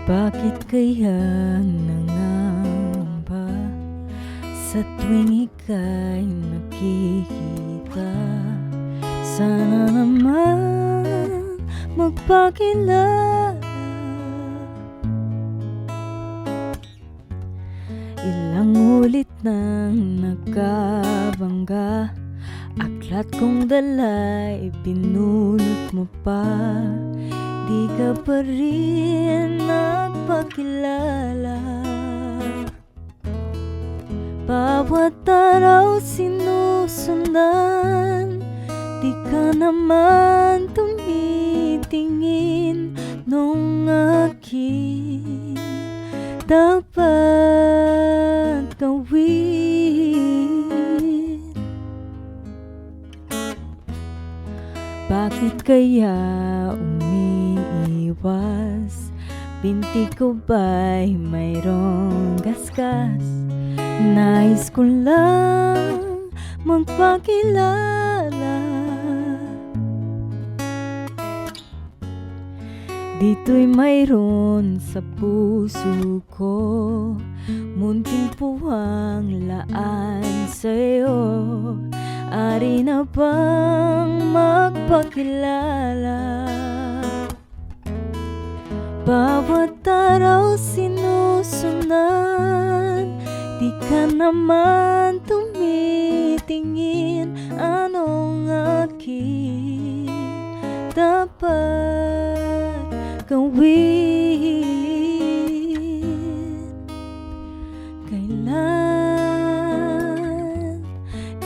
Bakit kaya nangamba sa tuwing ika'y nakikita? Sana naman magpakilala. Ilang ulit nang nakabangga, aklat kong dala'y pinulot mo pa. Di ka pa rin nagpakilala. Bawat araw sinusundan, di ka naman tumitingin nung aking dapat gawin. Bakit kaya umiiwas? Binti ko ba'y mayroong gasgas? Nais ko lang magpakilala. Dito'y mayroon sa puso ko, munting puwang laan sa'yo. Ari na bang magpakilala? Bawat araw sinusundan, di ka naman tumitingin. Anong aking dapat gawin?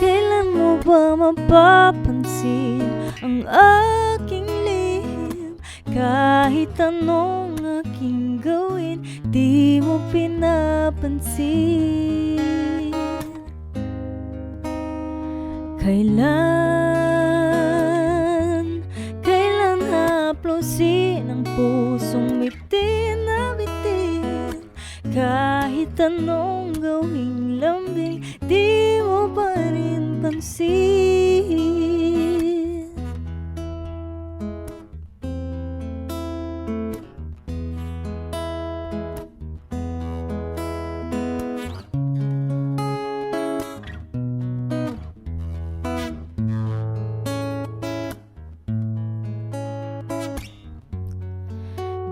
Kailan mo ba mapapansin ang aking lihim? Kahit anong aking gawin, di mo pinapansin. Kailan haplosin ang pusong bitin na bitin? Kahit anong gawing lambing, di mo pa rin pansin.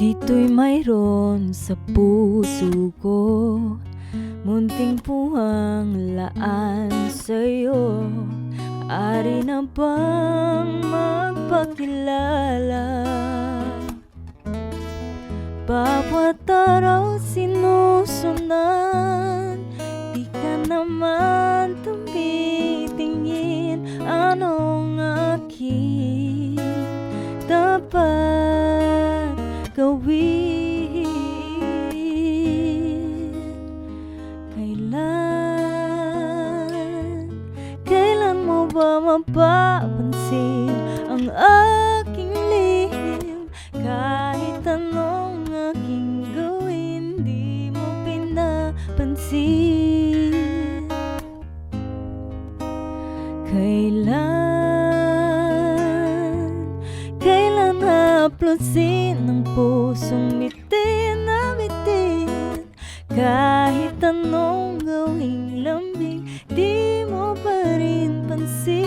Dito'y mayroon sa puso ko, munting puwang laan sa'yo. Ari na bang magpakilala? Bawat araw sinusundan, di ka naman tumitingin. Anong aking dapat gawin? Kailan mo ba mapapansin ang aking lihim? Kahit anong aking gawin, di mo pinapansin. Kailan haplosin ang pusong bitin na bitin? Kahit anong gawing lambing, di mo pa rin pansin.